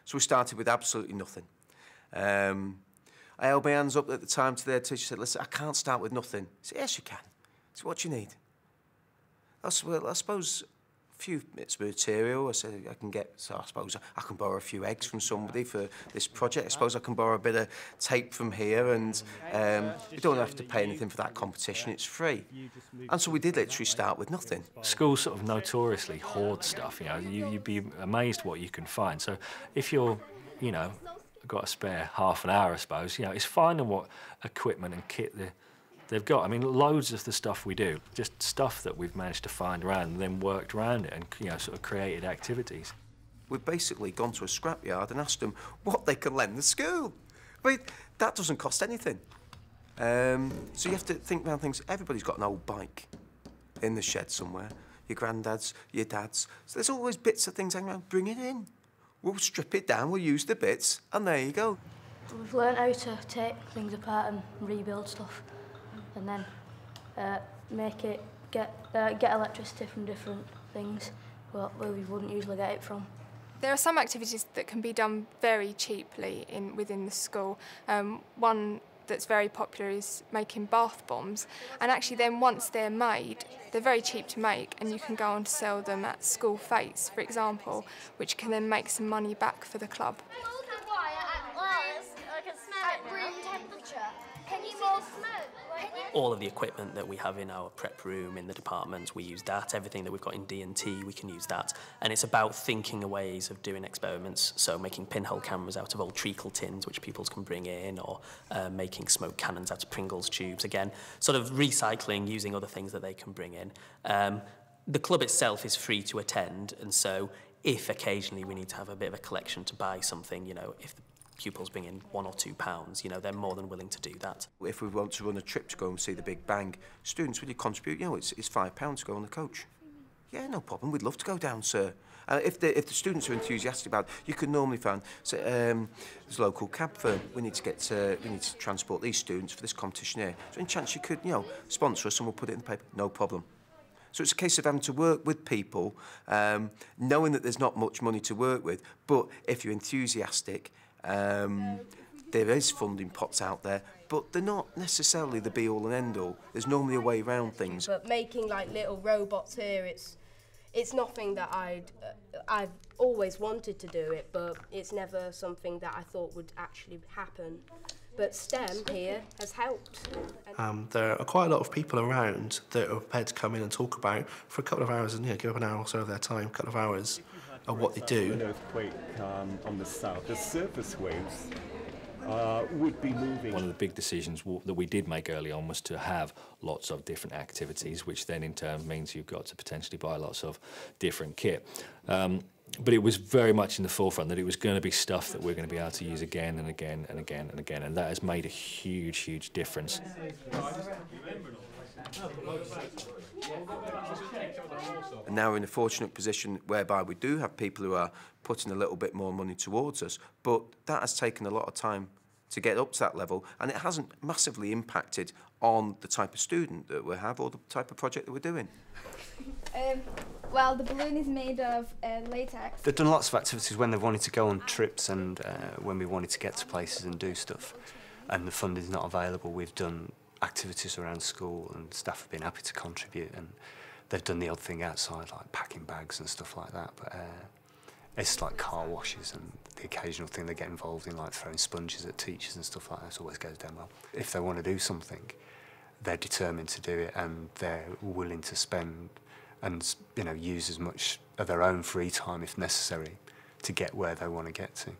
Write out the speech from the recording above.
So we started with absolutely nothing. I held my hands up at the time to their teacher, said, listen, I can't start with nothing. He said, yes, you can. I said, what do you need? I said, well, I suppose a few bits of material. I said, I can get, so I suppose I can borrow a few eggs from somebody for this project. I suppose I can borrow a bit of tape from here, and you don't have to pay anything for that competition, it's free. And so we did literally start with nothing. Schools sort of notoriously hoard stuff, you know, you'd be amazed what you can find. So if you're, you know, got a spare half an hour, I suppose, you know, it's finding what equipment and kit they've got. I mean, loads of the stuff we do, just stuff that we've managed to find around and then worked around it and, you know, sort of created activities. We've basically gone to a scrapyard and asked them what they can lend the school. I mean, that doesn't cost anything. So you have to think around things. Everybody's got an old bike in the shed somewhere. Your granddad's, your dad's. So there's always bits of things hanging around. Bring it in. We'll strip it down, we'll use the bits, and there you go. We've learned how to take things apart and rebuild stuff, and then get electricity from different things where we wouldn't usually get it from. There are some activities that can be done very cheaply within the school. One that's very popular is making bath bombs, and actually then once they're made, they're very cheap to make, and you can go on to sell them at school fetes, for example, which can then make some money back for the club. At room temperature. Can you more smoke? All of the equipment that we have in our prep room, in the department, we use that. Everything that we've got in D&T, we can use that. And it's about thinking of ways of doing experiments, so making pinhole cameras out of old treacle tins, which pupils can bring in, or making smoke cannons out of Pringles tubes. Again, sort of recycling, using other things that they can bring in. The club itself is free to attend, and so if occasionally we need to have a bit of a collection to buy something, you know, if the pupils bring in £1 or £2, you know, they're more than willing to do that. If we want to run a trip to go and see the Big Bang, students, will you contribute? You know, it's £5 to go on the coach. Yeah, no problem, we'd love to go down, sir. If the students are enthusiastic about it, you can normally find, so, there's a local cab firm, we need to transport these students for this competition here. So any chance you could, you know, sponsor us and we'll put it in the paper? No problem. So it's a case of having to work with people, knowing that there's not much money to work with, but if you're enthusiastic, there is funding pots out there, but they're not necessarily the be-all and end-all. There's normally a way around things. But making like little robots here, it's nothing that I've always wanted to do it, but it's never something that I thought would actually happen. But STEM here has helped. There are quite a lot of people around that are prepared to come in and talk about for a couple of hours and give up an hour or so of their time, a couple of hours of what they do. An earthquake on the south, the surface waves would be moving. One of the big decisions that we did make early on was to have lots of different activities, which then in turn means you've got to potentially buy lots of different kit. But it was very much in the forefront that it was going to be stuff that we're going to be able to use again and again and again and again, and that has made a huge, huge difference. And now we're in a fortunate position whereby we do have people who are putting a little bit more money towards us, but that has taken a lot of time to get up to that level, and it hasn't massively impacted on the type of student that we have or the type of project that we're doing. Well, the balloon is made of latex. They've done lots of activities when they've wanted to go on trips and when we wanted to get to places and do stuff, and the funding's not available. We've done activities around school and staff have been happy to contribute, and they've done the odd thing outside, like packing bags and stuff like that, but it's like car washes and the occasional thing they get involved in, like throwing sponges at teachers and stuff like that. It always goes down well. If they want to do something, they're determined to do it, and they're willing to spend and, you know, use as much of their own free time if necessary to get where they want to get to.